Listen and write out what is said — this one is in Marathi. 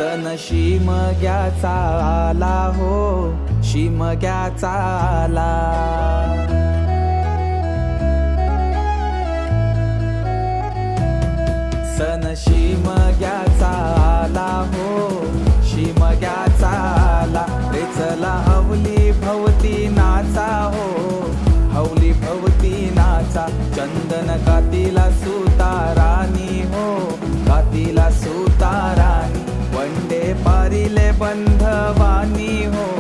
सण शिमग्याचा आला हो, शिमग्याचा आला. सण शिमग्याचा आला हो, शिमग्याचा आला. रे चला हवली भवती नाचा हो, हवली भवती नाचा. चंदन कातीला सुतारानी हो, कातीला सुतारानी. वंडे पारिले बंधवानी हो,